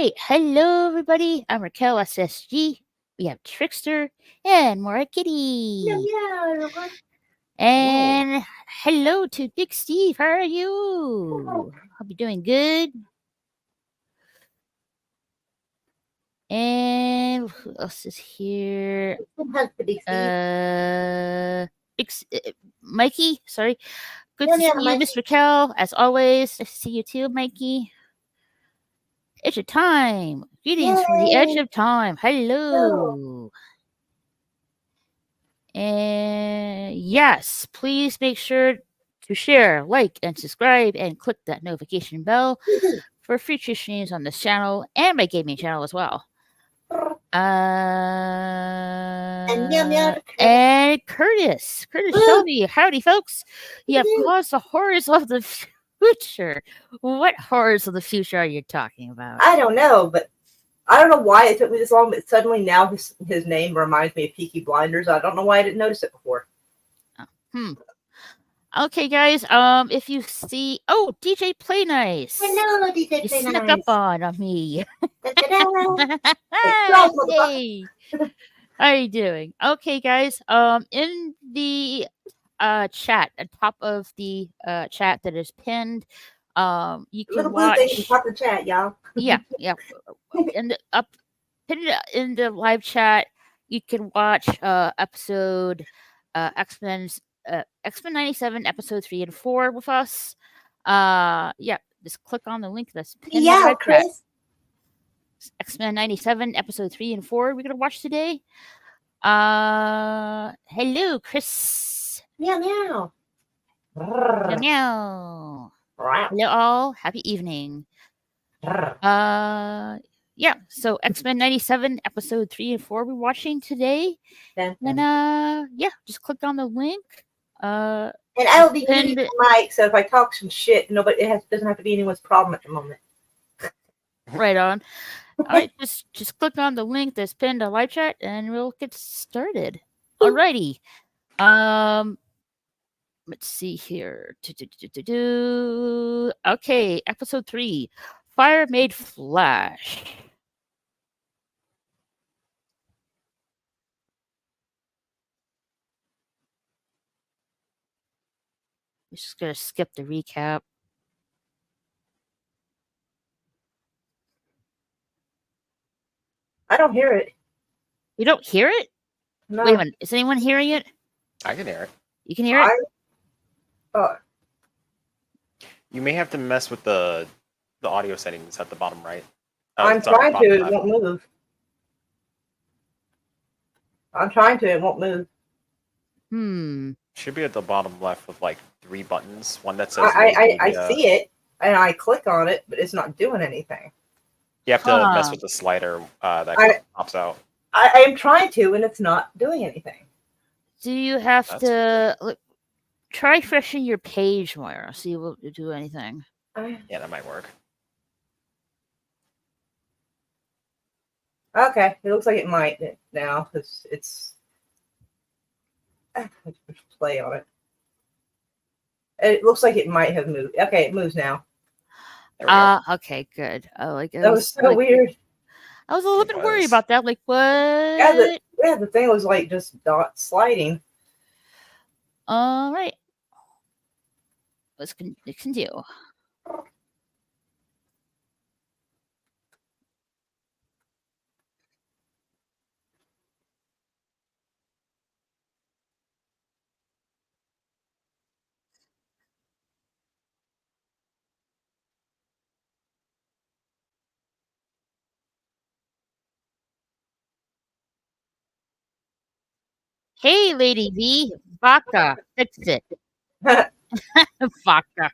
right. Hello, everybody. I'm Raquel SSG. We have Trickster and Mora Kitty. Everyone. And hello to Big Steve. How are you? Hope you're doing good. And who else is here? Mikey. Sorry. Good to see you, Mikey. Miss Raquel. As always, nice to see you too, Mikey. Edge of Time. Greetings from the Edge Yay. of Time. Hello. And yes, please make sure to share, like, and subscribe, and click that notification bell for future streams on this channel and my gaming channel as well. And Curtis Shelby, howdy, folks. You have caused the horrors of the future. What horrors of the future are you talking about? I don't know, but I don't know why it took me this long, but suddenly now his name reminds me of Peaky Blinders. I don't know why I didn't notice it before. Okay, guys. If you see, DJ Play Nice. Hello, DJ You Play snuck Nice. up on me. Yay. How are you doing? Okay, guys. In the chat, at top of the chat that is pinned, you can Little watch. blue thing, top of the chat, y'all. Yeah. And pinned in the live chat, you can watch episode X-Men 97, episode 3 and 4 with us. Just click on the link that's pinned in the live chat. X-Men 97, episode 3 and 4 we're gonna watch today. Hello, Chris. Meow meow. Meow meow. Hello all. Happy evening. So X-Men 97, episode 3 and 4 we're watching today. And just click on the link. And I will be muting the mic, so if I talk some shit, doesn't have to be anyone's problem at the moment. Right on. All right, just click on the link that's pinned to live chat, and we'll get started. Alrighty. Let's see here. Okay, episode 3, Fire Made Flash. I'm just gonna skip the recap. I don't hear it. You don't hear it? No. Wait a minute. Is anyone hearing it? I can hear it. You can hear it? You may have to mess with the audio settings at the bottom right. I'm trying to. It won't move. I'm trying to. It won't move. Should be at the bottom left with like 3 buttons. One that says I see it, and I click on it, but it's not doing anything. You have to mess with the slider that pops out. I am trying to, and it's not doing anything. Do you have to try refreshing your page, Moira? See if it will do anything. Yeah, that might work. Okay, it looks like it might now. It's play on it. It looks like it might have moved. Okay, it moves now. Okay, good. That was so weird. I was a little bit worried about that. Like, what? Yeah, the thing was like just sliding. All right. Let's continue. Hey, Lady V, vodka, fix it. Vodka.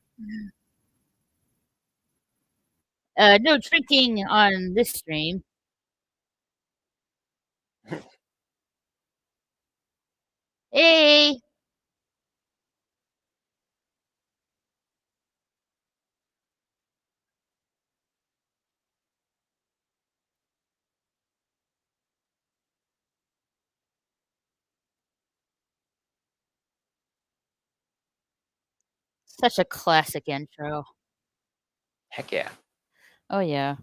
No drinking on this stream. Hey. Such a classic intro. Heck yeah. Oh, yeah.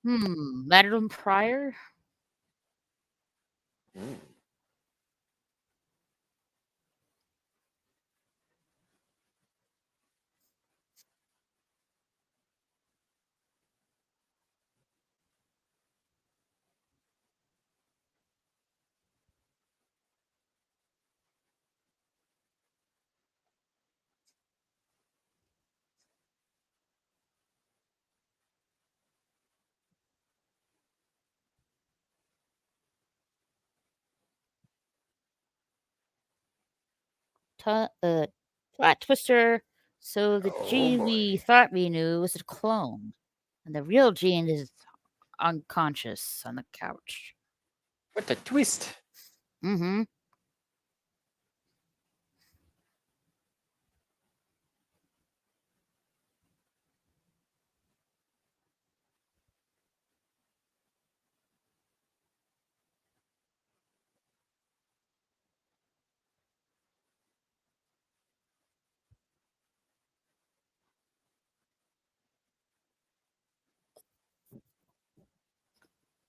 Madeline Pryor? Mm. Plot twister. So the Oh Jean boy. we thought we knew was a clone, and the real Jean is unconscious on the couch. What a twist! Mm-hmm.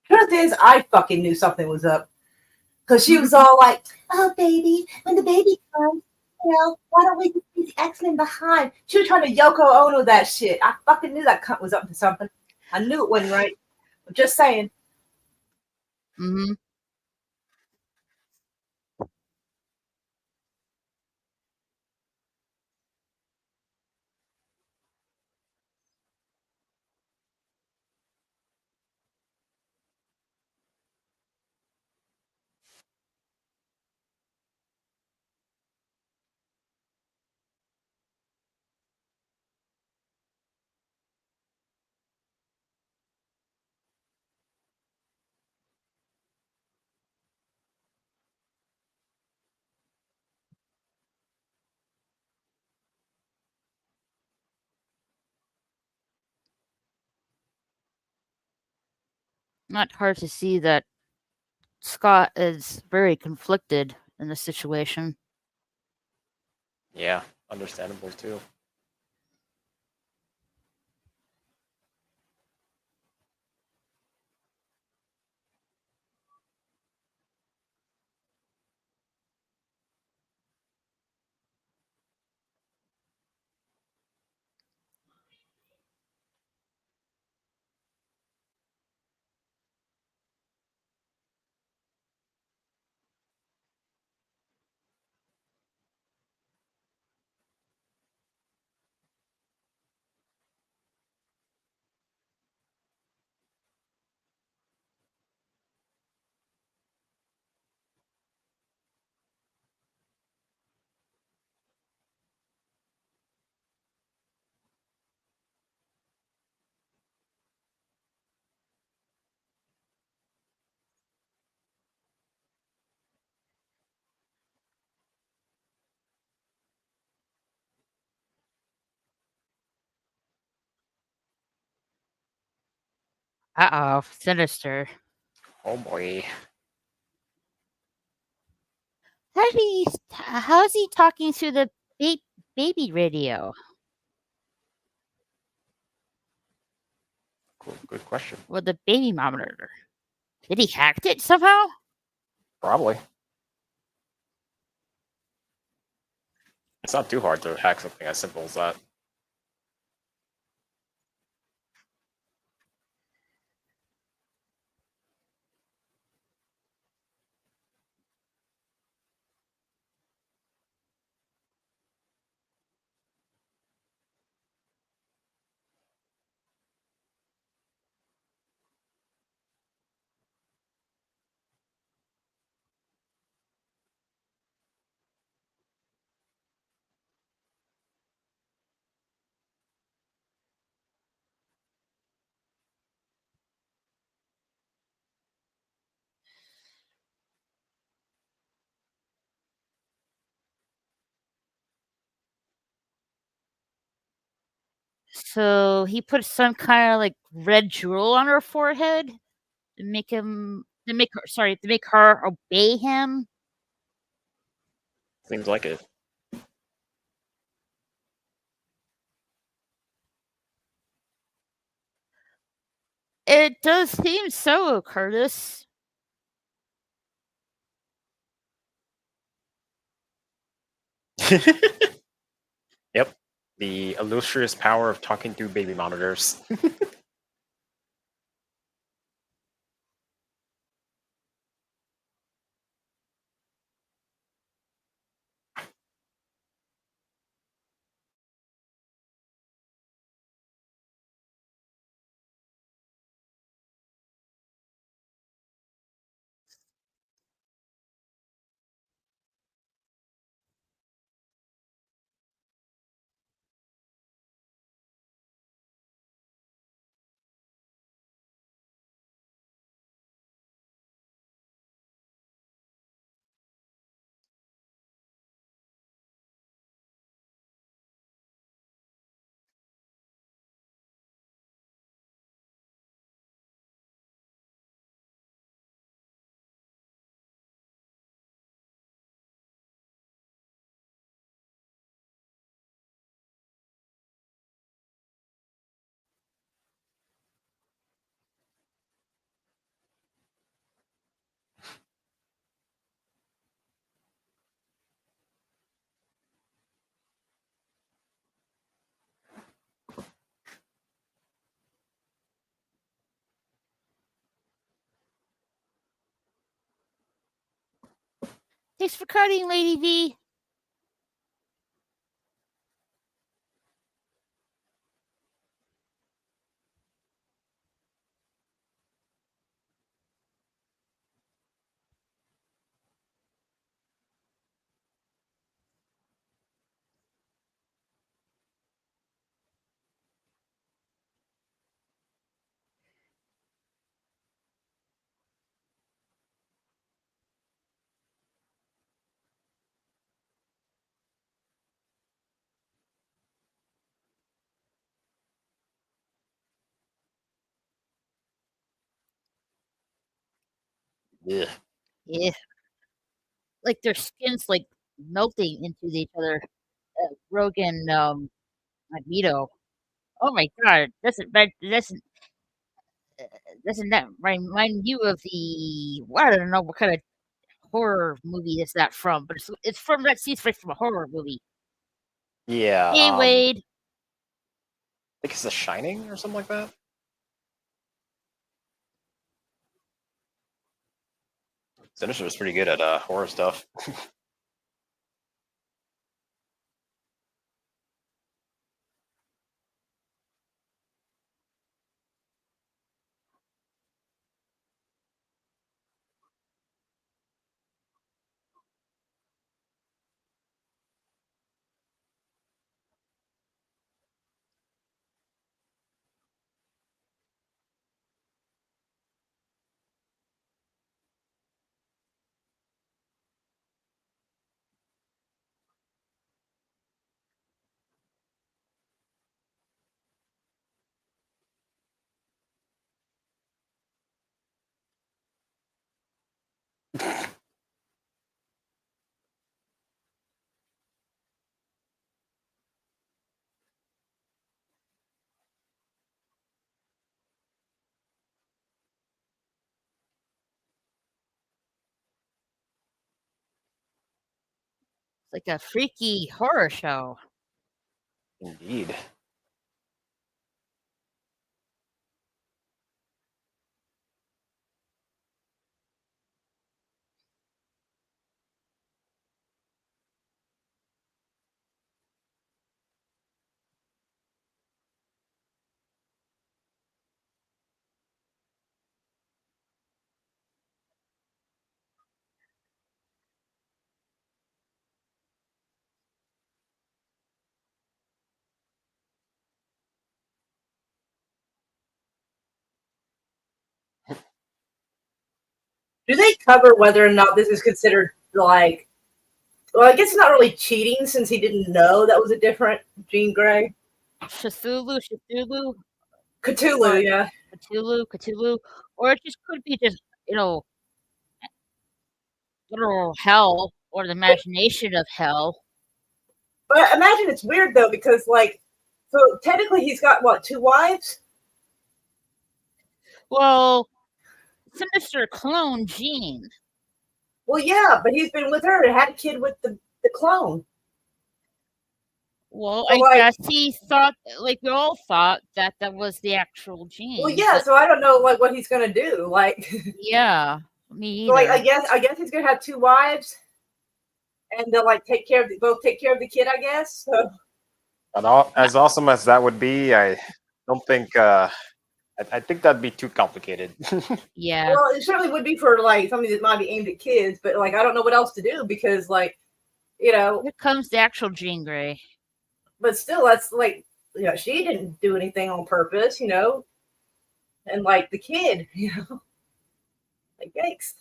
Truth is, I fucking knew something was up. Because she was all like, oh, baby, when the baby comes, why don't we just leave the X-Men behind? She was trying to Yoko Ono that shit. I fucking knew that cunt was up to something. I knew it wasn't right. I'm just saying. Mm-hmm. Not hard to see that Scott is very conflicted in this situation. Yeah, understandable too. Uh-oh, sinister. Oh boy. How is he talking through the baby radio? Cool. Good question. Or the baby monitor? Did he hack it somehow? Probably. It's not too hard to hack something as simple as that. So he put some kind of like red jewel on her forehead to make her obey him. Seems like it. It does seem so, Curtis. Yep. The illustrious power of talking through baby monitors. Thanks for cutting, Lady V. Yeah. Yeah. Like their skin's like melting into each other. Rogan, Magneto. Oh my god, doesn't that remind you of the? Well, I don't know what kind of horror movie is that from, but it's from that seems like from a horror movie. Yeah. Hey, I Wade. think it's The Shining or something like that. Sinister was pretty good at horror stuff. It's like a freaky horror show. Indeed. Do they cover whether or not this is considered like? Well, I guess it's not really cheating since he didn't know that was a different Jean Grey. Cthulhu, Cthulhu, yeah. Cthulhu, or it just could be just literal hell or the imagination of hell. But imagine it's weird though because so technically he's got what, 2 wives? Well, Sinister clone Jean. Well, yeah, but he's been with her and had a kid with the clone. Well, So, I like, guess he thought, like we all thought, that was the actual Jean. well, yeah. So I don't know, like, what he's gonna do. Like, Yeah, me so, like, either. I guess he's gonna have 2 wives, and they'll like both take care of the kid. I guess. So. But as awesome as that would be, I don't think. I think that'd be too complicated. Yeah. Well, it certainly would be for like something that might be aimed at kids, but like I don't know what else to do because like, you know. Here comes the actual Jean Grey. But still, that's like, you know, she didn't do anything on purpose, you know, and like the kid, you know, like yikes.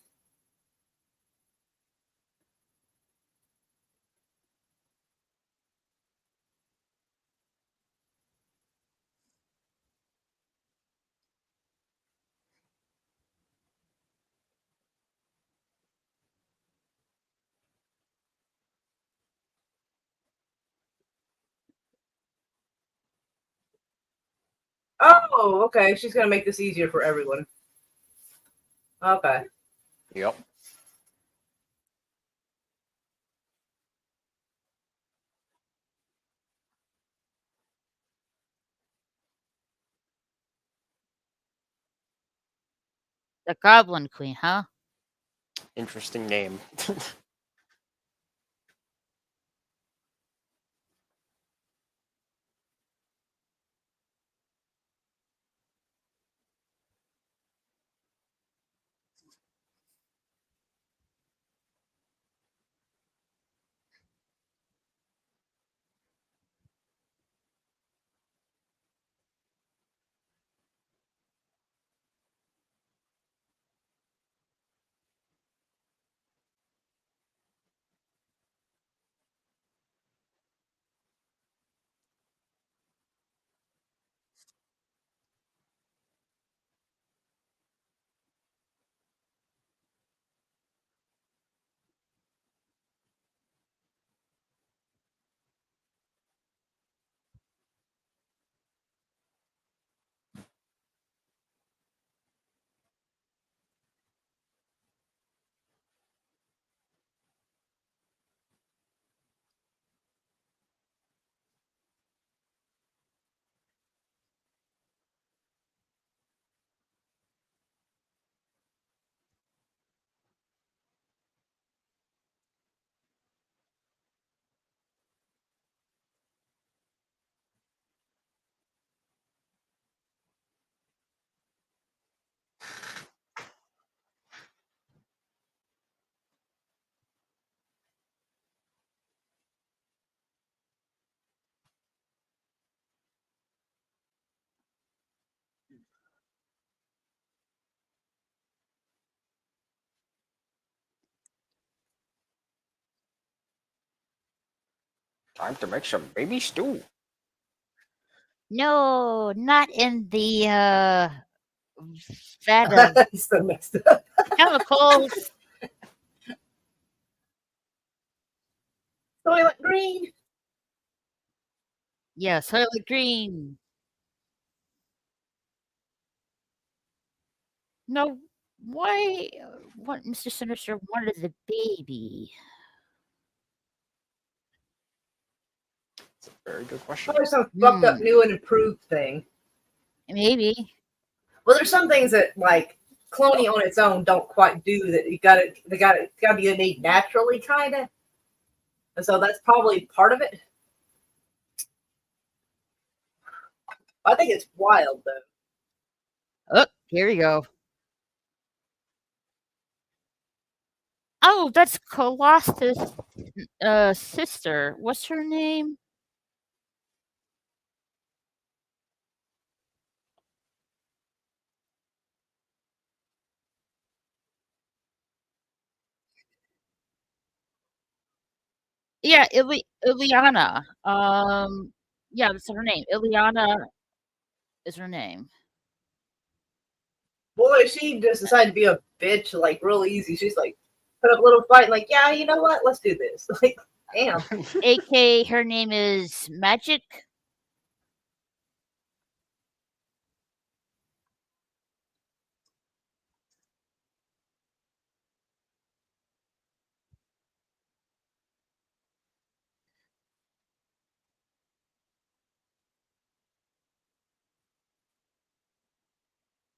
Oh, okay. She's gonna make this easier for everyone. Okay. Yep. The Goblin Queen, huh? Interesting name. Time to make some baby stew. No, not in the vat of He's so messed up. chemicals. Soylent Green. Yeah, Soylent Green. No, why? What Mr. Sinister wanted the baby? It's a very good question. Probably some fucked up new and improved thing. Maybe. Well, there's some things that like cloning on its own don't quite do that. They gotta be innate naturally, kind of. And so that's probably part of it. I think it's wild though. Oh, here we go. Oh, that's Colossus' sister. What's her name? Yeah, Ileana. Yeah, that's her name. Ileana is her name. Boy, she just decided to be a bitch like real easy. She's like put up a little fight, and like, yeah, you know what? Let's do this. Like, damn. AK, her name is Magic.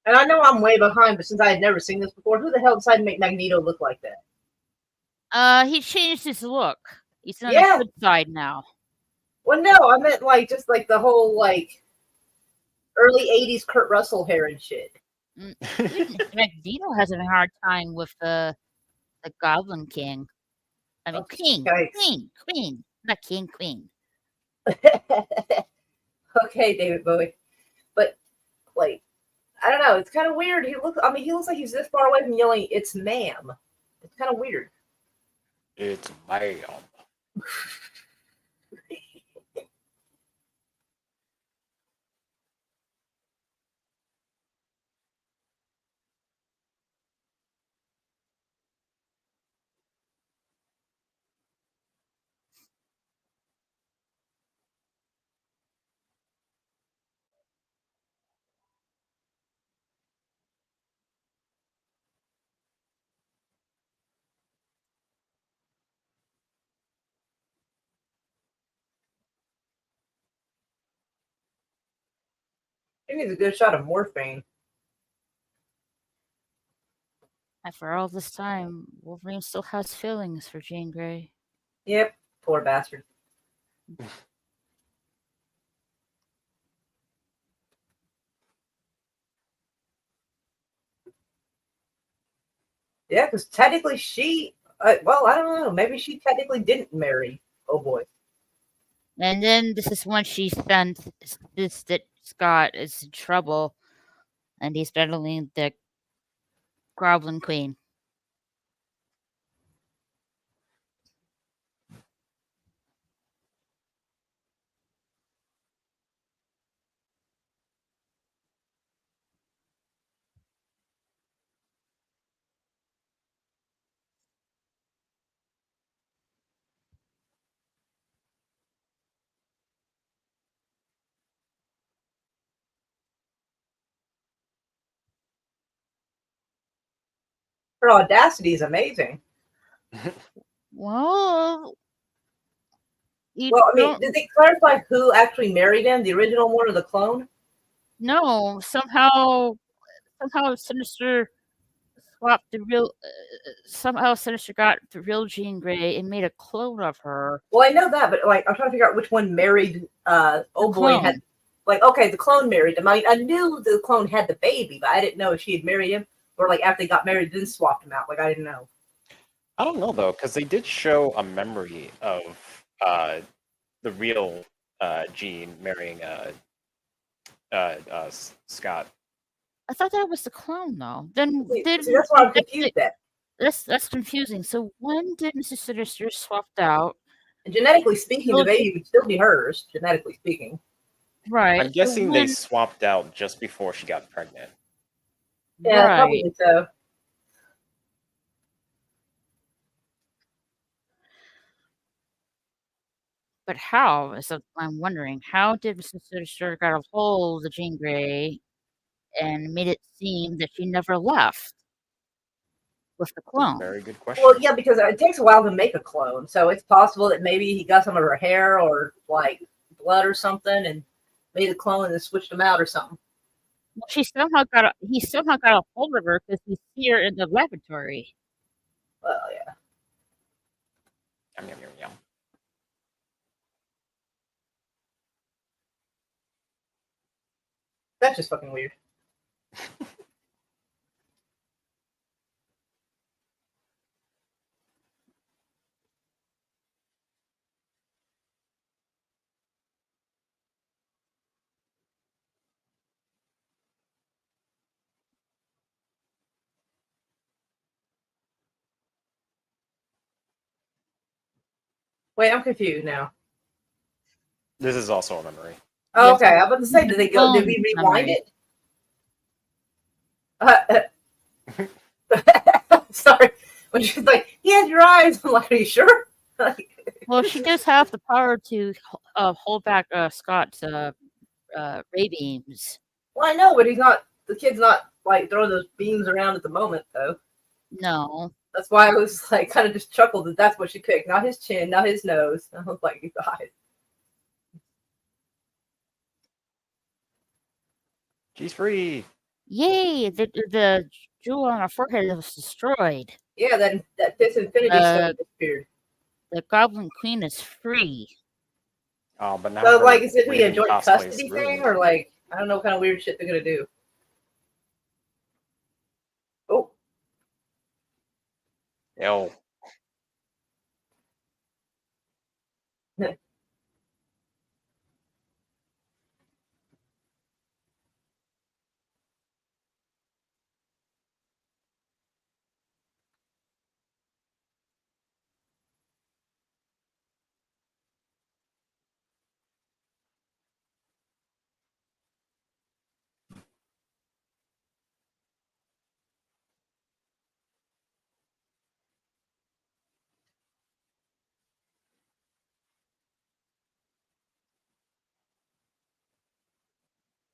And I know I'm way behind, but since I had never seen this before, who the hell decided to make Magneto look like that? He changed his look. He's on Yeah. the good side now. Well, no, I meant like just like the whole like early '80s Kurt Russell hair and shit. Even Magneto has a hard time with the Goblin King. I mean, Okay. Queen, not King, Queen. Okay, David Bowie, but like I don't know, it's kind of weird. He looks like he's this far away from yelling, "It's ma'am." It's kind of weird. It's ma'am. He needs a good shot of morphine. After all this time, Wolverine still has feelings for Jean Grey. Yep, poor bastard. Yeah, because technically well, I don't know. Maybe she technically didn't marry. Oh boy. And then this is when she sensed this that Scott is in trouble, and he's battling the Goblin Queen. Her audacity is amazing. Well, Well, I mean, did they clarify who actually married him? The original one or the clone? No, somehow Sinister swapped the real. Somehow Sinister got the real Jean Grey and made a clone of her. Well, I know that, but like, I'm trying to figure out which one married. Oh boy, clone. had like okay, the clone married him. I knew the clone had the baby, but I didn't know if she had married him or like after they got married, then swapped him out. Like I didn't know. I don't know though, because they did show a memory of the real Jean marrying Scott. I thought that was the clone, though. Then See, that's why I'm confused at. That's confusing. So when did Mrs. Sinister swapped out? And genetically speaking, the baby would still be hers. Genetically speaking, right? I'm guessing they swapped out just before she got pregnant. Yeah, right. probably so. But how? So I'm wondering, how did Mrs. Sinister get a hold of Jean Grey and made it seem that she never left with the clone? Very good question. Well, yeah, because it takes a while to make a clone, so it's possible that maybe he got some of her hair or like blood or something, and made a clone and then switched them out or something. Well, he somehow got a hold of her because he's here in the laboratory. Well, yeah. Yum, yum, yum, yum. That's just fucking weird. Wait, I'm confused now. This is also a memory. Oh, Yes, okay, I was about to say, did we rewind it? Sorry. When she's like, he has your eyes, I'm like, are you sure? Well, she does have the power to hold back Scott's ray beams. Well, I know, but the kid's not like throwing those beams around at the moment, though. No. That's why I was like, kind of just chuckled that that's what she picked. Not his chin, not his nose. I was like, you guys. She's free. Yay! The jewel on our forehead was destroyed. Yeah, that fifth infinity stone disappeared. The Goblin Queen is free. Oh, but now So, her like, is it gonna be a Raven joint cosplay is custody ruined. thing, or like, I don't know what kind of weird shit they're gonna do. Oh, Ew.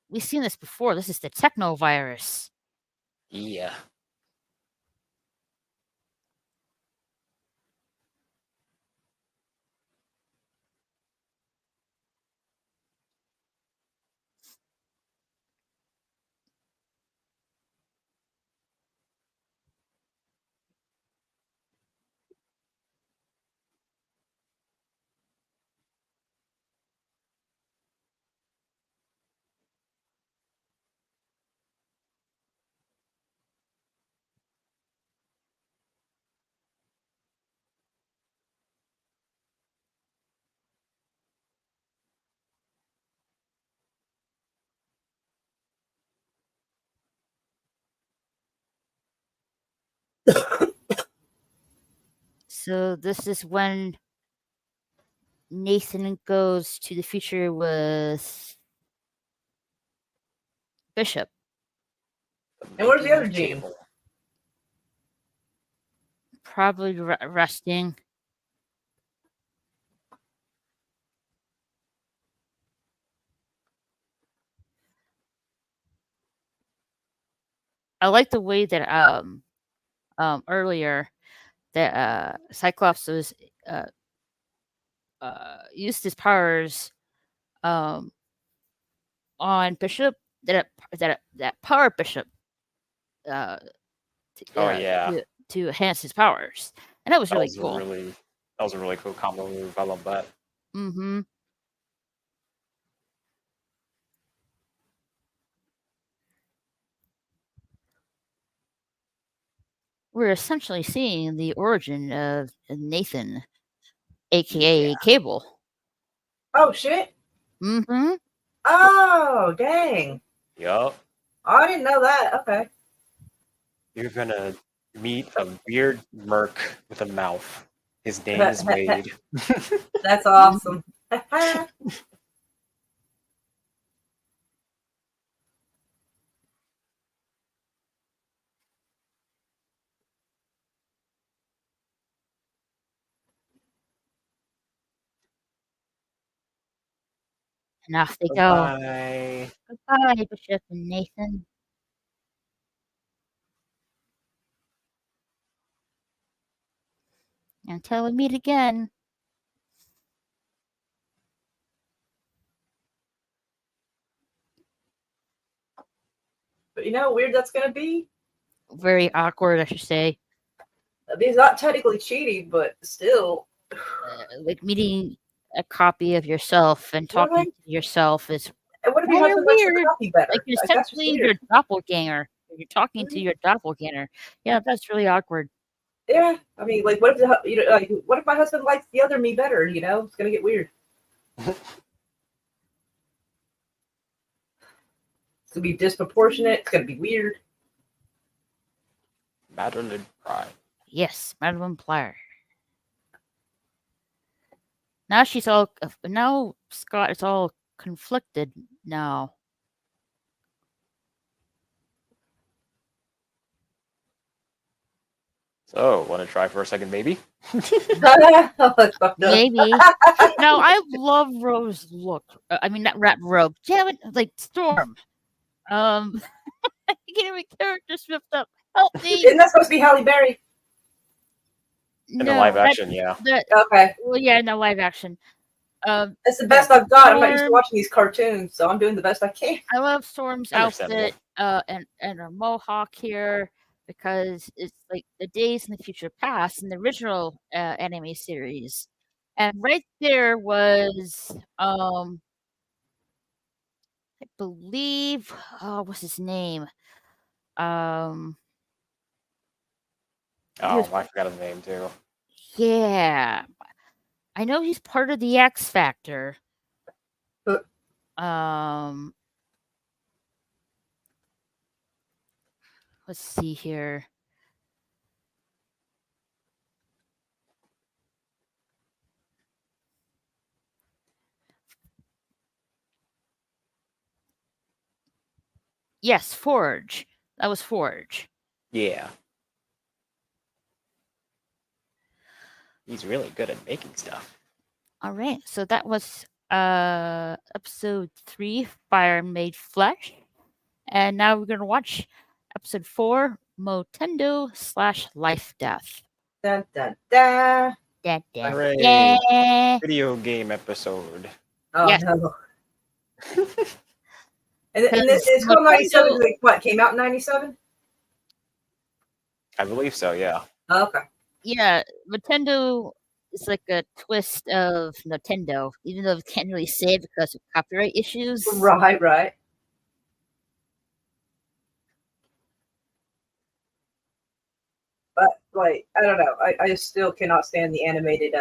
We've seen this before. This is the techno virus. Yeah. So this is when Nathan goes to the future with Bishop. and where's the Making other of Gene? cable. Probably resting. I like the way that earlier that Cyclops was used his powers on Bishop. That power Bishop uh, Oh yeah, to enhance his powers, and that was that really was cool. that was a really cool combo move. I love that. Mm-hmm. We're essentially seeing the origin of Nathan, aka Yeah. Cable. Oh shit! Mm-hmm. Oh dang! Yup. Oh, I didn't know that. Okay. You're gonna meet a weird merc with a mouth. His name is Wade. That's awesome. And off they go. Bye. Goodbye, Bishop and Nathan. Until we meet again. But you know how weird that's gonna be? Very awkward, I should say. I mean, it's not technically cheating, but still. Like meeting a copy of yourself and talking Right? to yourself is And what if your rather husband likes the weird. coffee better? Like you're Like, that's just essentially your weird. doppelganger. You're talking to Mhm. your doppelganger. Yeah, that's really awkward. Yeah. I mean, like, what if like, what if my husband likes the other me better? You know, it's gonna get weird. It's gonna be disproportionate. It's gonna be weird. Madeline Pride. Yes, Madeline Plyer. Now she's all. Now Scott is all conflicted now. So, want to try for a second, maybe? Maybe. No, I love Rose's look. I mean, not Rogue. Damn it, like Storm. I can't even character swift up. Help me. Isn't that supposed to be Halle Berry? In the live action, yeah. Okay. Well, yeah, no live action. That's the best I've got. I'm not used to Storm. watching these cartoons, so I'm doing the best I can. I love Storm's Understandable. outfit. and a mohawk here because it's like the days in the future past in the original anime series, and right there was I believe what's his name? Um, he Oh, was I forgot his name too. yeah. I know he's part of the X Factor. Uh. Um, let's see here. Yes, Forge. That was Forge. Yeah. He's really good at making stuff. All right, so that was episode 3, Fire Made Flesh, and now we're gonna watch episode 4, Motendo / Life Death. Dun, dun, dun. Da, da, Hooray. da. Video game episode. Oh Yes. no. And Because it's called 97 Motendo, like what came out in 97? I believe so, yeah. Oh, okay. yeah, Motendo is like a twist of Nintendo, even though we can't really say it because of copyright issues. Right. But like I don't know. I just still cannot stand the animated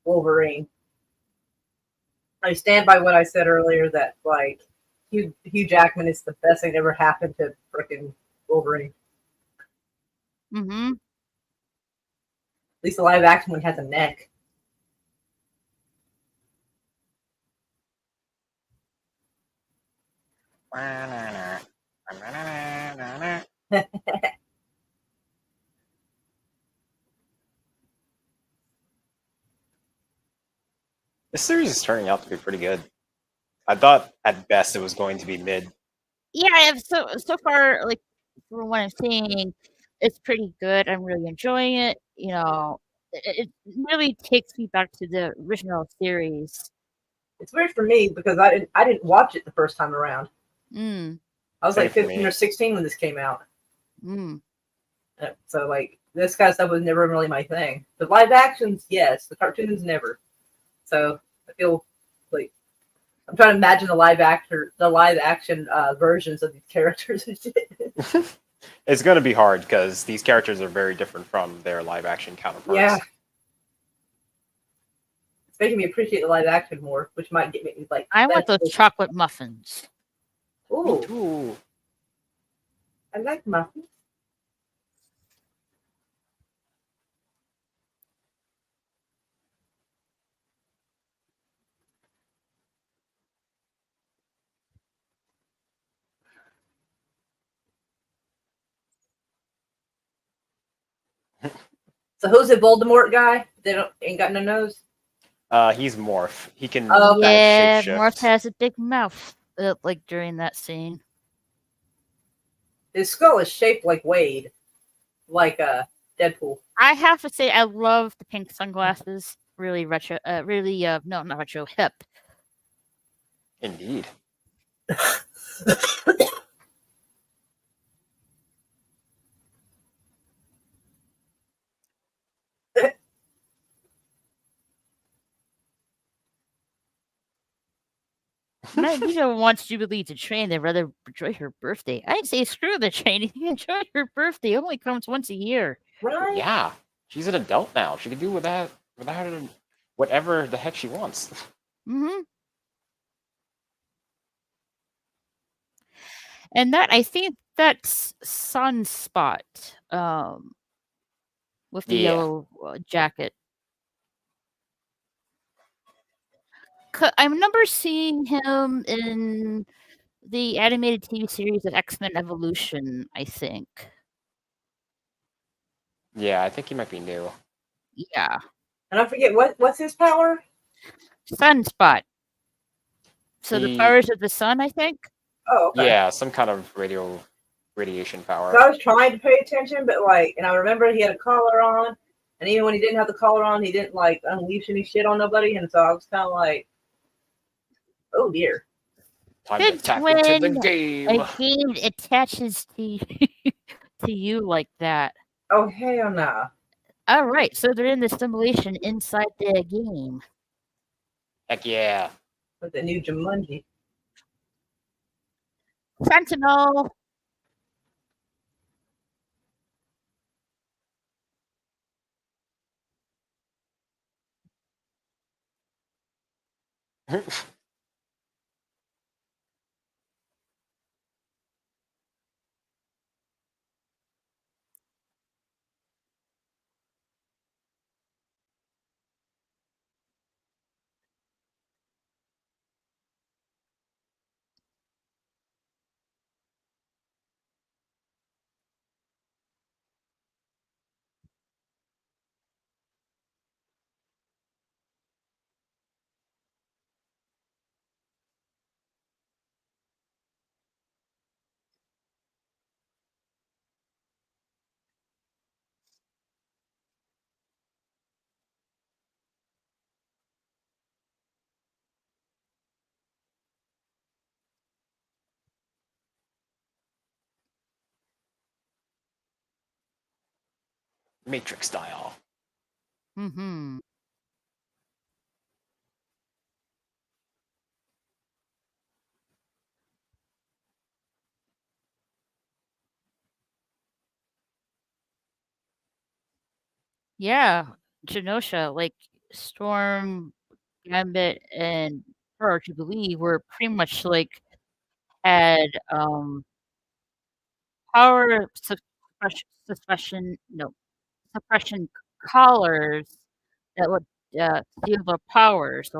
Wolverine. I stand by what I said earlier that like Hugh Jackman is the best thing that ever happened to frickin' Wolverine. Mm-hmm. At least the live action one has a neck. This series is turning out to be pretty good. I thought at best it was going to be mid. Yeah, so far, like from what I'm seeing, it's pretty good. I'm really enjoying it. You know, it really takes me back to the original series. It's weird for me because I didn't watch it the first time around. Mm, I was Same like for 15 me. or 16 when this came out. mm. So like this kind of stuff was never really my thing. The live actions, yes. The cartoons, never. So I feel like I'm trying to imagine the live action versions of these characters and shit. It's going to be hard because these characters are very different from their live action counterparts. Yeah. It's making me appreciate the live action more, which might get me like. I want those chocolate muffins. Me Ooh, too. I like muffins. So who's the Voldemort guy? They ain't got no nose. He's Morph. He can Oh, okay. Yeah, shapeshift. Morph has a big mouth. Like during that scene. His skull is shaped like Wade, like Deadpool. I have to say, I love the pink sunglasses. Really retro. Really, no, not retro. Hip. Indeed. Magneto wants Jubilee to train. They'd rather enjoy her birthday. I'd say screw the training. Enjoy her birthday. It only comes once a year. Right? Yeah. She's an adult now. She can do without whatever the heck she wants. Mm-hmm. And that I think that's Sunspot. With the Yeah. yellow jacket. I remember seeing him in the animated TV series of X-Men Evolution, I think. Yeah, I think he might be new. Yeah. And I forget what's his power. Sunspot. So the He- powers of the sun, I think. Oh, okay. Yeah, some kind of radiation power. So I was trying to pay attention, but like, and I remember he had a collar on, and even when he didn't have the collar on, he didn't like unleash any shit on nobody, and so I was kind of like, oh dear. Time to Big tap into the twin, game. a game attaches to to you like that. Oh hell no! All right, so they're in the simulation inside the game. Heck yeah. With the new Jumanji. Sentinel. Matrix style. Mm-hmm. Yeah, Genosha, like Storm, Gambit, and her, to believe, were pretty much like had power suppression collars that would steal their powers,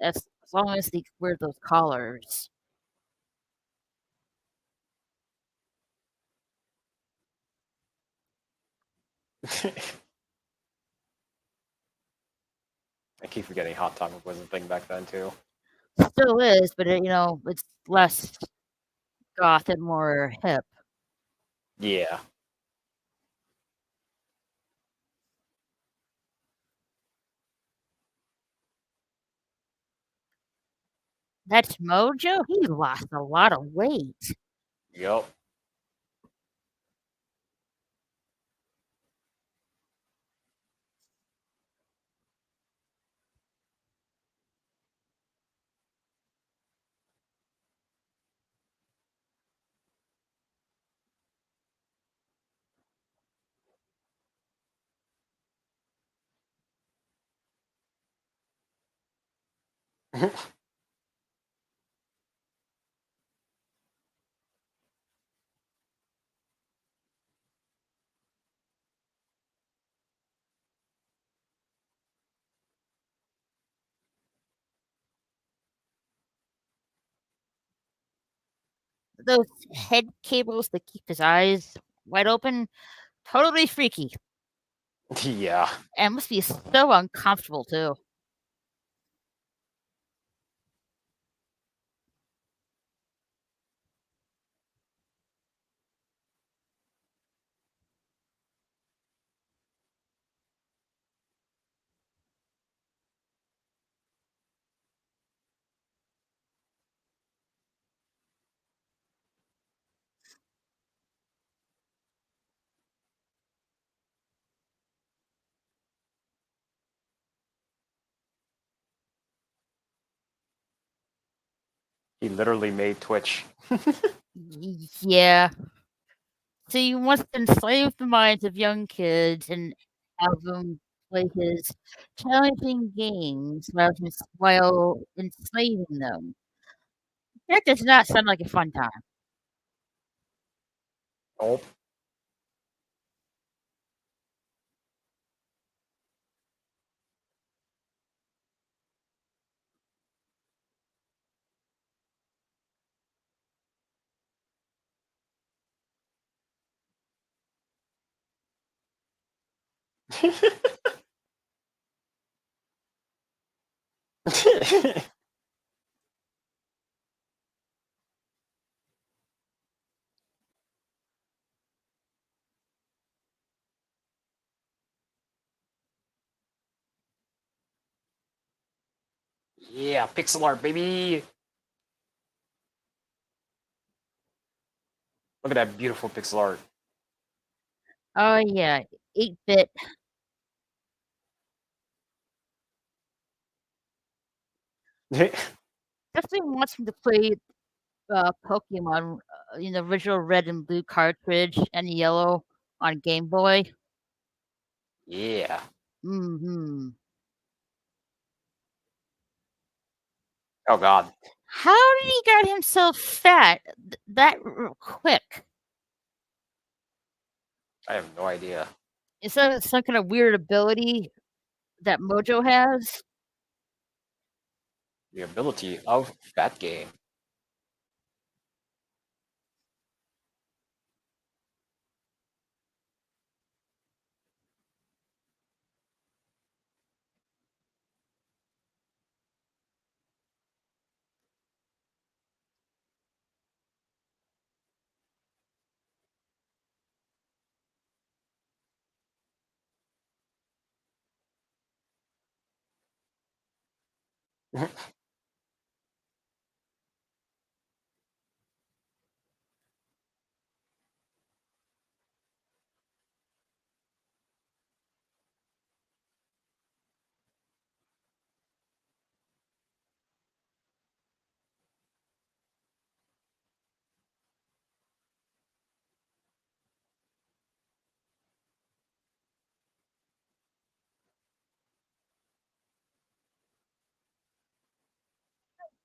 as long as they wear those collars. I keep forgetting Hot Topic was a thing back then too. Still is, but it's less goth and more hip. Yeah. That's Mojo. He lost a lot of weight. Yup. Those head cables that keep his eyes wide open, totally freaky. Yeah. And must be so uncomfortable too. He literally made Twitch. Yeah. So he wants to enslave the minds of young kids and have them play his challenging games while enslaving them. That does not sound like a fun time. Oh. Yeah, pixel art, baby. Look at that beautiful pixel art. Oh yeah, 8-bit. Definitely wants me to play Pokemon, in the original red and blue cartridge and yellow on Game Boy. Yeah. Hmm. Oh God. How did he get himself fat that quick? I have no idea. Is that some kind of weird ability that Mojo has? The ability of Fat Game.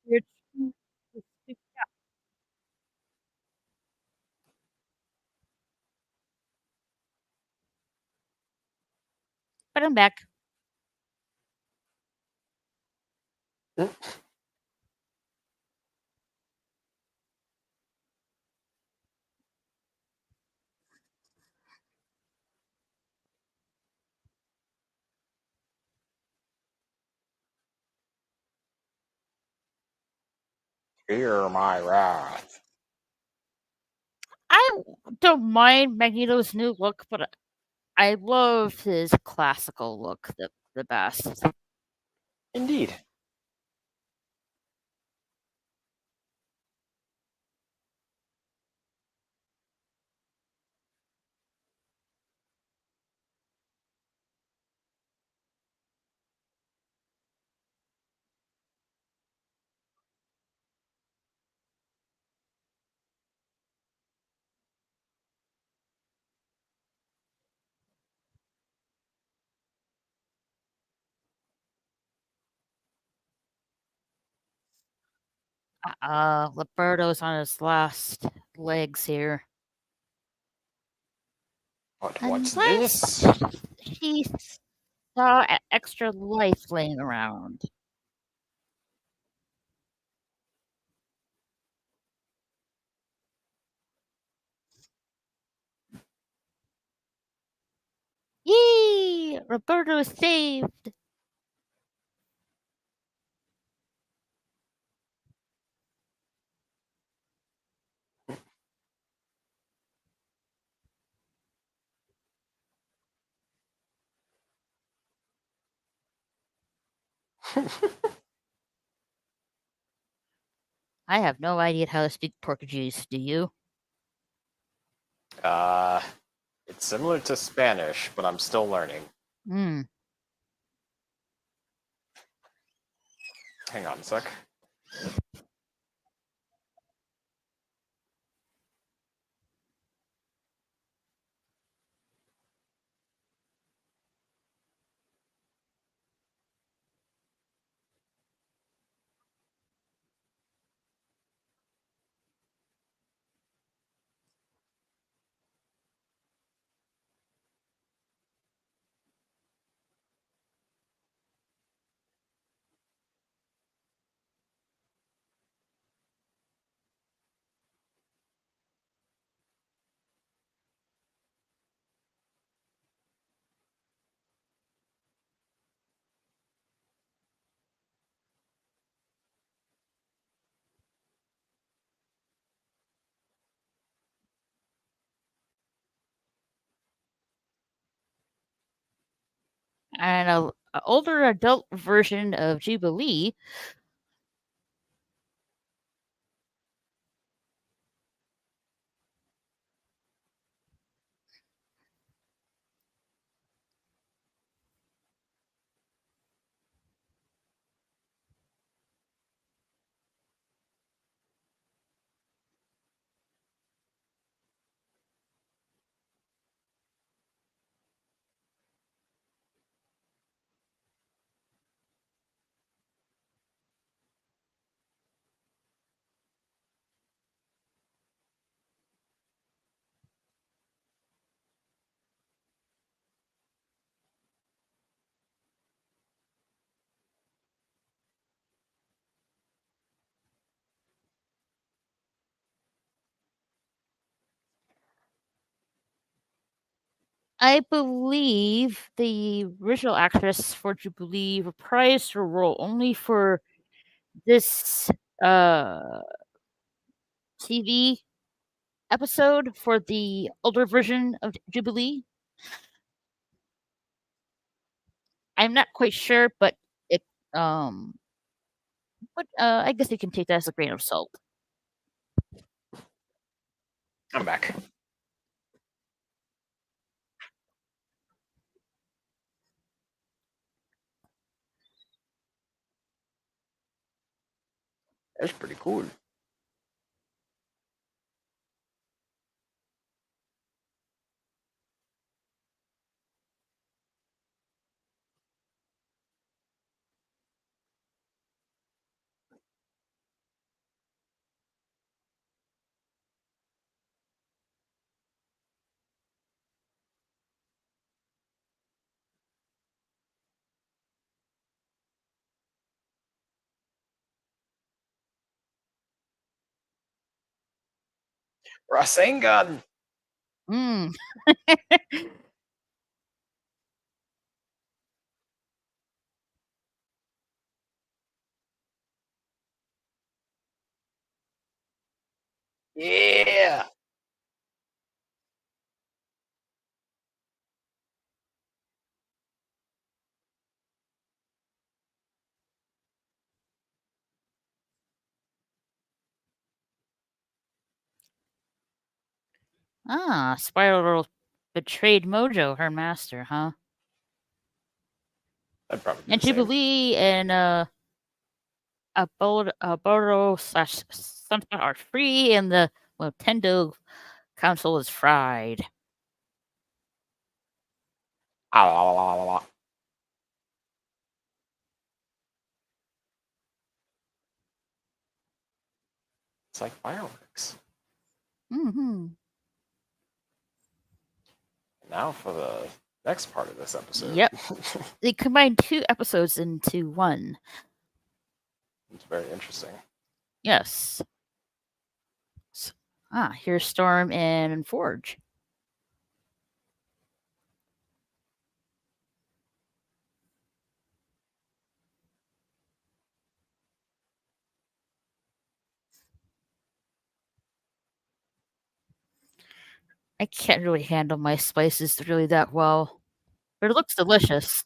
You're- But I'm back. Fear my wrath. I don't mind Magneto's new look, but I love his classical look the best. Indeed. Liberto's on his last legs here. What's Unless this? she saw extra life laying around. Yee! Roberto is saved. I have no idea how to speak Portuguese. Do you? Uh, it's similar to Spanish, but I'm still learning. Hmm. Hang on a sec. And a older adult version of Jubilee. I believe the original actress for Jubilee reprised her role only for this TV episode for the older version of Jubilee. I'm not quite sure, but it um but I guess you can take that as a grain of salt. I'm back. That's pretty cool. Rasengan. Mm. Yeah. Spiral betrayed Mojo, her master, huh? I'd probably do And the same. Jubilee and Aboro slash Sunspot are free, and the Tendo Council is fried. Ah. It's like fireworks. Mm-hmm. Now for the next part of this episode. Yep. They combined 2 episodes into one. It's very interesting. Yes. Here's Storm and Forge. I can't really handle my spices really that well, but it looks delicious.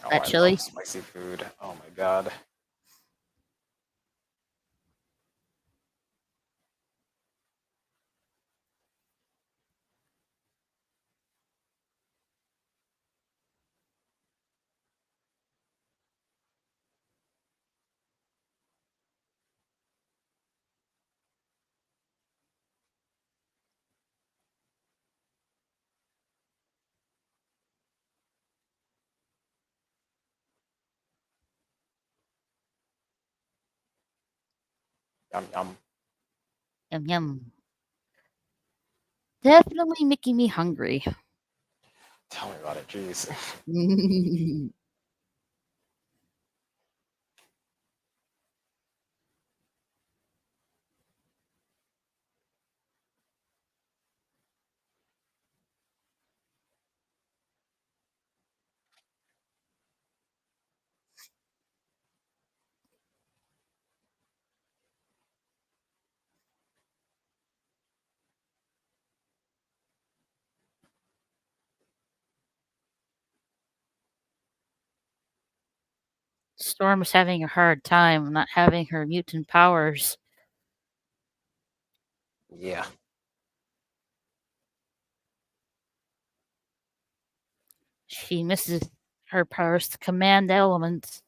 Oh, That I chili. love spicy food. Oh my god. Yum yum. Yum yum. Definitely making me hungry. Tell me about it, jeez. Storm is having a hard time not having her mutant powers. Yeah. She misses her powers to command the elements.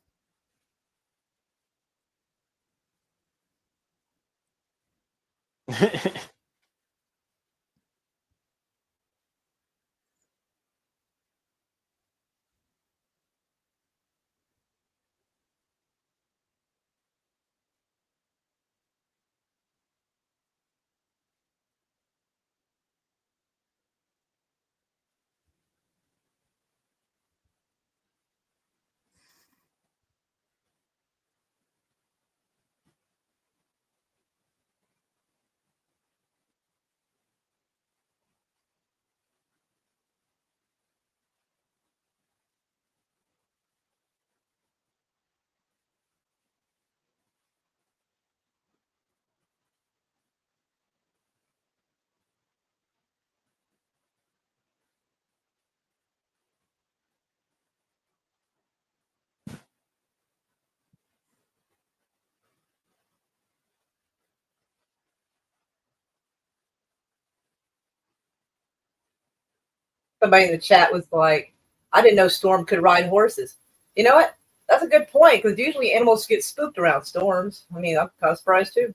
Somebody in the chat was like, I didn't know Storm could ride horses. You know what? That's a good point, because usually animals get spooked around storms. I mean, I'm kind of surprised too.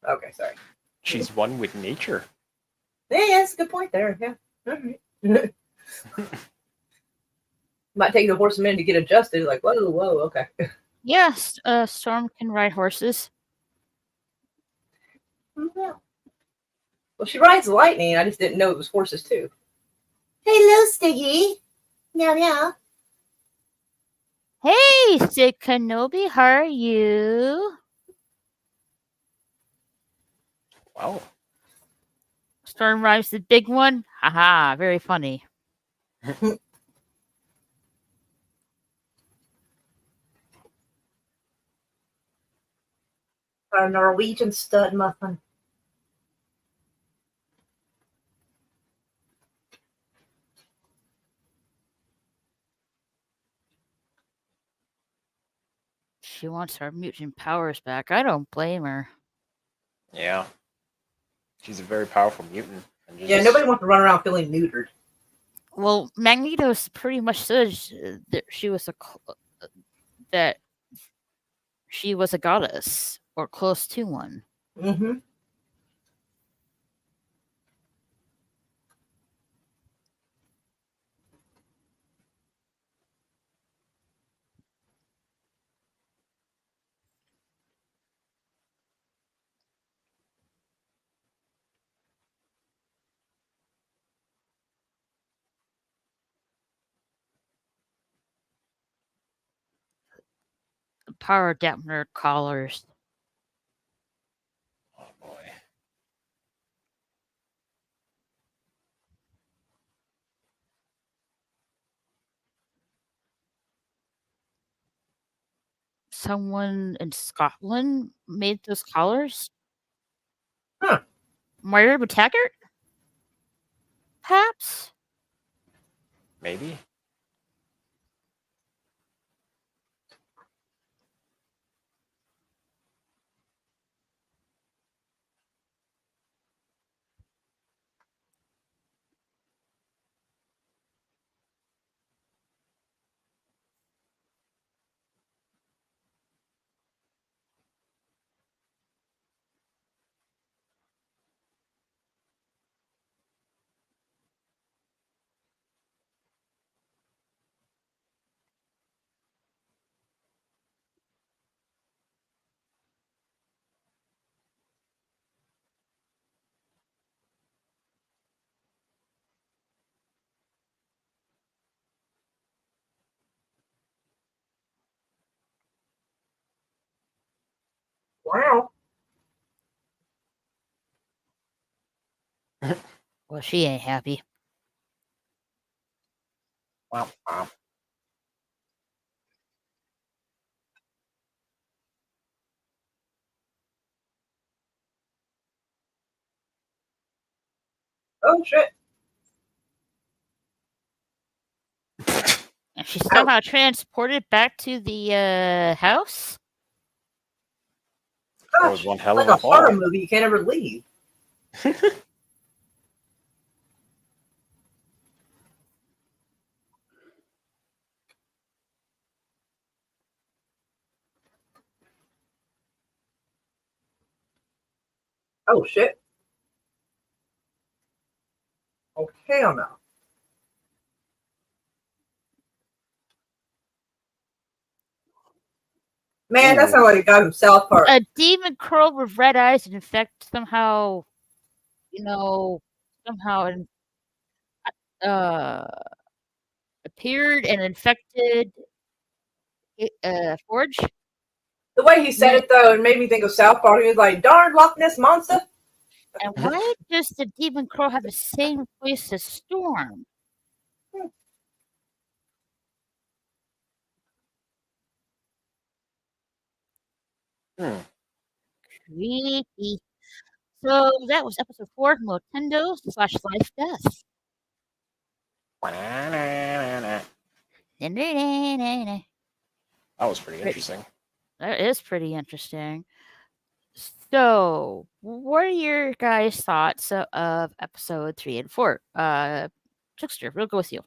Okay, sorry. She's one with nature. Yeah, that's a good point there. Yeah. All right. Might take the horse a minute to get adjusted. Like, whoa, okay. Yes, Storm can ride horses. Yeah. Well, she rides lightning. I just didn't know it was horses too. Hello, Stiggy. Meow meow. Hey, Sid Kenobi, how are you? Wow. Storm rides the big one. Haha, very funny. Our Norwegian stud muffin. She wants her mutant powers back. I don't blame her. Yeah. She's a very powerful mutant. And Yeah, nobody wants to run around feeling neutered. Well, Magnetos pretty much says that she was that she was a goddess or close to one. Mm-hmm. Power dampener collars. Oh boy. Someone in Scotland made those collars. Huh. Moira Taggart? Perhaps? Maybe. Wow. Well, she ain't happy. Wow. Wow. Oh shit. And she's somehow transported back to the house? That was Gosh, one hell like of a a horror fall. movie. You can't ever leave. Oh shit. Oh hell no. Man, that Ooh. sounds like a guy from South Park. A demon crow with red eyes and in fact somehow, somehow uh, appeared and infected Forge. The way he said it though, it made me think of South Park. He was like, "Darn Loch Ness monster." And why does the demon crow have the same voice as Storm? Hmm. Creepy. So that was episode 4 of Nintendo / Life Death. That That was pretty interesting. is pretty interesting. So, what are your guys' thoughts of episode 3 and 4? Trickster, we'll go with you.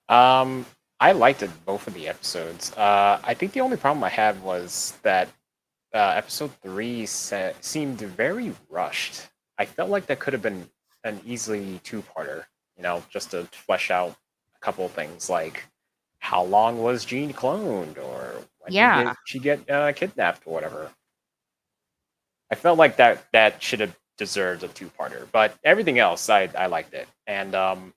I liked both of the episodes. I think the only problem I had was that episode 3 seemed very rushed. I felt like that could have been an easily two-parter, just to flesh out a couple of things like how long was Jean cloned, or when Yeah. did she get kidnapped or whatever. I felt like that should have deserved a two-parter, but everything else I liked it. And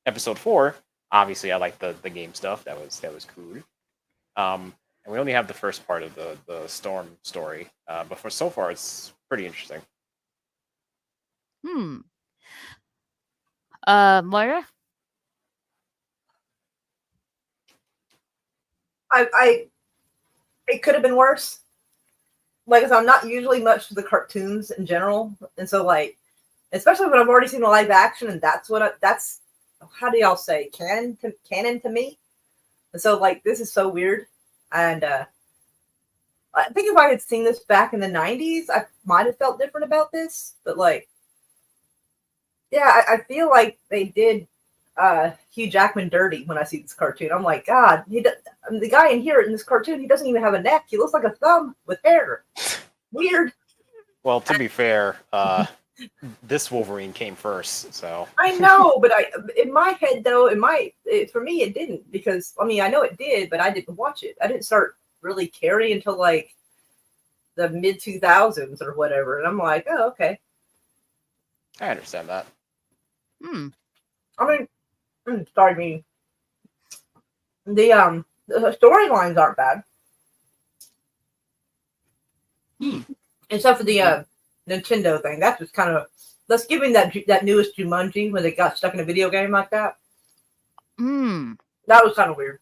episode 4, obviously I liked the game stuff. That was cool. And we only have the first part of the Storm story, but so far it's pretty interesting. Moira? It could have been worse. Like, I'm not usually much to the cartoons in general, and so like, especially when I've already seen the live action, and that's how do y'all say canon to me. And so like, this is so weird, and I think if I had seen this back in the 90s, I might have felt different about this. But like, yeah, I feel like they did Hugh Jackman dirty when I see this cartoon. I'm like, God, the guy in this cartoon, he doesn't even have a neck. He looks like a thumb with hair. Weird. Well, to be fair, this Wolverine came first, so I know, but in my head though, for me it didn't, because I mean I know it did, but I didn't watch it. I didn't start really caring until like the mid 2000s or whatever, and I'm like, oh, okay. I understand that. I mean, sorry, me. The storylines aren't bad, except for the Nintendo thing. That's just kind of, let's give me that newest Jumanji when they got stuck in a video game like that. That was kind of weird.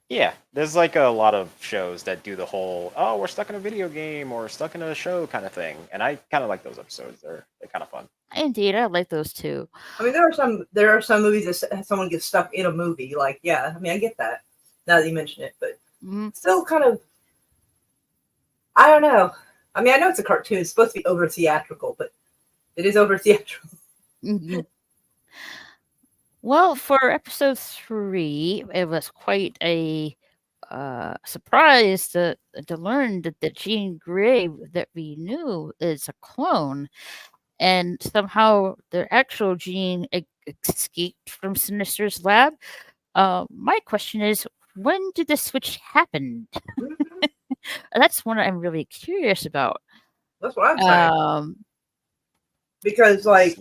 Yeah, there's like a lot of shows that do the whole, oh, we're stuck in a video game or stuck in a show kind of thing, and I kind of like those episodes. They're kind of fun. Indeed, I like those too. I mean, there are some movies that someone gets stuck in a movie. Like, yeah, I mean, I get that now that you mention it, but still kind of, I don't know. I mean, I know it's a cartoon; it's supposed to be over theatrical, but it is over theatrical. Well, for episode 3, it was quite a surprise to learn that the Jean Grey that we knew is a clone, and somehow the actual Jean escaped from Sinister's lab. My question is, when did the switch happen? That's one I'm really curious about. That's what I'm saying. Because, like,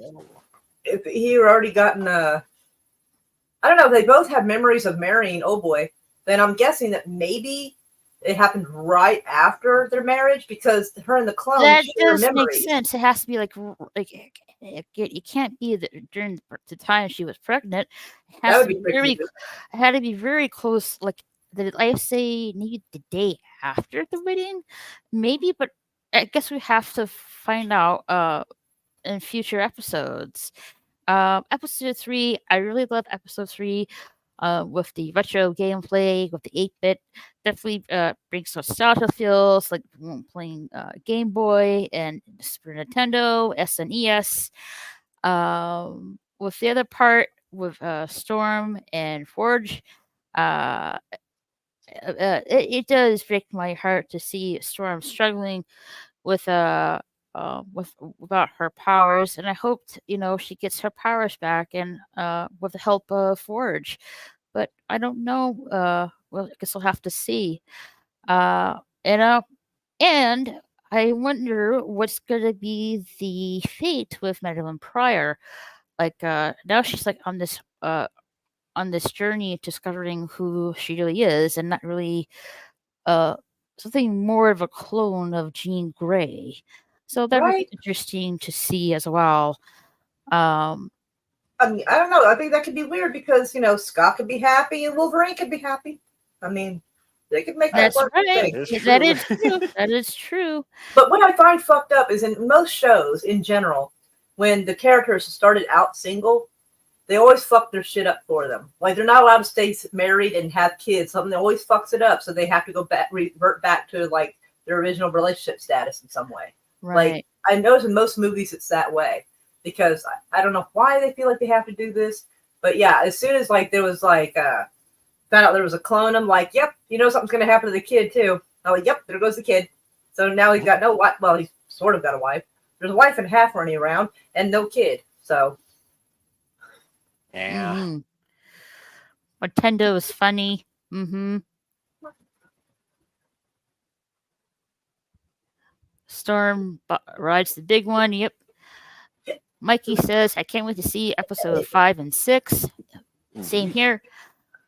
if he already gotten I don't know, they both have memories of marrying Old Boy, then I'm guessing that maybe it happened right after their marriage, because her and the clone that share does make memories. sense. It has to be like it can't be during the time she was pregnant. It has to be very. It had to be very close. Like, did I say maybe the day after the wedding? Maybe, but I guess we have to find out in future episodes. Episode 3, I really love episode 3. With the retro gameplay, with the 8-bit, definitely brings nostalgia feels, like playing Game Boy and Super Nintendo, SNES. With the other part, with Storm and Forge, it does break my heart to see Storm struggling with without her powers, and I hoped she gets her powers back, and with the help of Forge, but I don't know. Well, I guess we'll have to see. And I wonder what's gonna be the fate with Madeline Pryor. Like, now she's like on this journey discovering who she really is, and not really something more of a clone of Jean Grey. So that would be interesting to see as well. I mean, I don't know. I think that could be weird because, Scott could be happy and Wolverine could be happy. I mean, they could make that work. Right. That is true. That is true. But what I find fucked up is in most shows in general, when the characters started out single, they always fuck their shit up for them. Like, they're not allowed to stay married and have kids. Something always fucks it up, so they have to revert back to like their original relationship status in some way. Right. Like, I notice in most movies it's that way, because I don't know why they feel like they have to do this, but yeah, as soon as like there was like found out there was a clone, I'm like, yep, you know something's gonna happen to the kid too. I'm like, yep, there goes the kid. So now he's got no wife. Well, he's sort of got a wife. There's a wife and a half running around and no kid. So Yeah. Mm-hmm. Nintendo is funny. Mm-hmm. Storm rides the big one. Yep. Mikey says, I can't wait to see episode 5 and 6. Same here.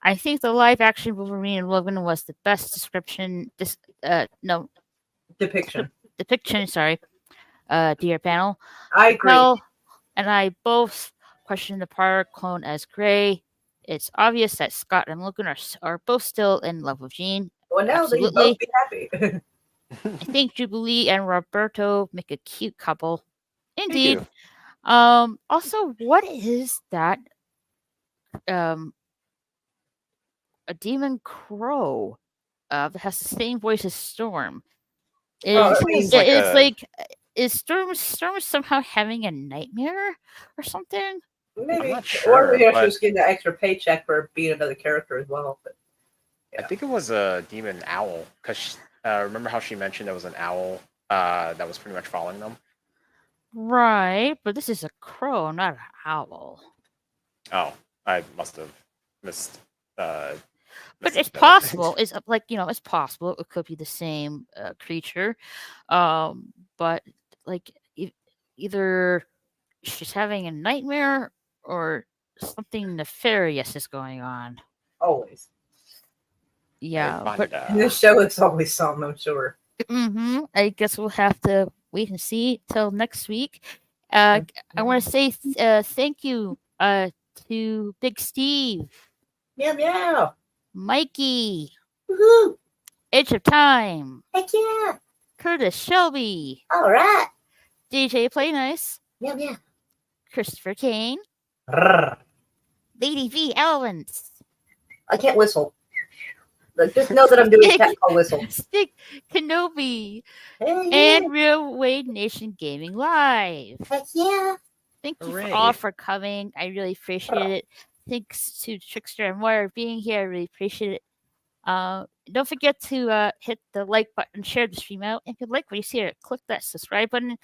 I think the live action Wolverine and Logan was the best depiction, sorry, dear panel. I agree. Well, and I both question the prior clone as Gray. It's obvious that Scott and Logan are both still in love with Jean. Well, now they can both be happy. I think Jubilee and Roberto make a cute couple. They Indeed. do. Also, what is that? A demon crow that has the same voice as Storm. Is Storm somehow having a nightmare or something? Maybe. I'm not sure, Or maybe but- she was getting that extra paycheck for being another character as well. But I think it was a demon owl, because remember how she mentioned there was an owl that was pretty much following them? Right, but this is a crow, not an owl. Oh, I must have missed. But missed it's the- possible. It's like, it's possible it could be the same creature, but like either she's having a nightmare or something nefarious is going on. always. Yeah, I'd but find In this show, it's always something, I'm sure. I guess we'll have to wait and see till next week. I want to say thank you to Big Steve, Meow meow. Mikey, Woohoo. Edge of Time, Heck yeah. Curtis Shelby, All right. DJ Play Nice, Meow meow. Christopher Kane, Rrr. Lady V Elements, I can't whistle. But just know that I'm doing a cat call whistle. Stick Kenobi, Hey, and Real Wade Nation Gaming Live. heck yeah. Thank you Hooray. all for coming. I really appreciate it. Thanks to Trickster and Moira being here. I really appreciate it. Don't forget to hit the like button, share the stream out, and if you like what you see, click that subscribe button.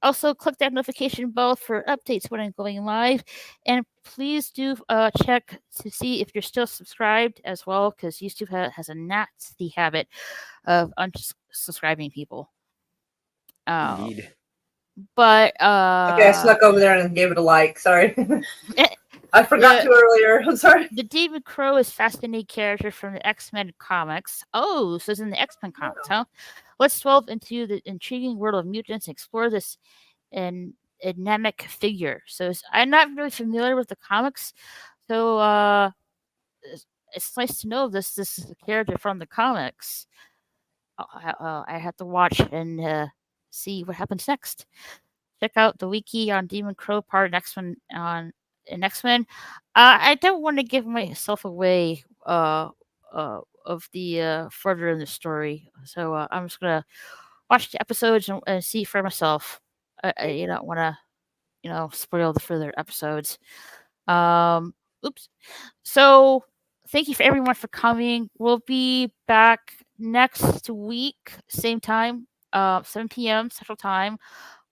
Also, click that notification bell for updates when I'm going live. And please do check to see if you're still subscribed as well, because YouTube has a nasty habit of unsubscribing people. Indeed. But Okay, I snuck over there and gave it a like. Sorry. I forgot to earlier. I'm sorry. The Demon Crow is fascinating character from the X-Men comics. Oh, so it's in the X-Men comics, huh? Let's delve into the intriguing world of mutants and explore this enigmatic figure. So I'm not really familiar with the comics, so it's nice to know this is a character from the comics. I have to watch and see what happens next. Check out the wiki on Demon Crow part X-Men in X-Men. I don't want to give myself away of the further in the story, so I'm just gonna watch the episodes and see for myself. I don't want to spoil the further episodes. Oops. So thank you for everyone for coming. We'll be back next week, same time, 7 p.m. Central Time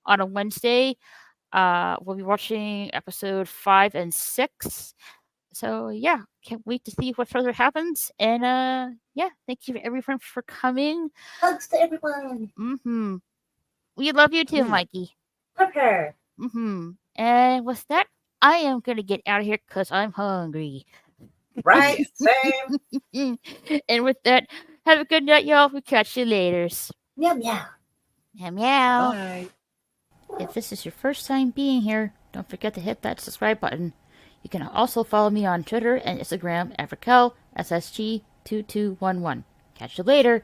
on a Wednesday. We'll be watching episode 5 and 6. So yeah, can't wait to see what further happens. And yeah, thank you everyone for coming. Hugs to everyone. We love you too, Mikey. Okay. And with that, I am gonna get out of here because I'm hungry. Right. Same. And with that, have a good night, y'all. We'll catch you later. Meow meow. Meow meow. Bye. If this is your first time being here, don't forget to hit that subscribe button. You can also follow me on Twitter and Instagram at RaquelSSG2211. Catch you later.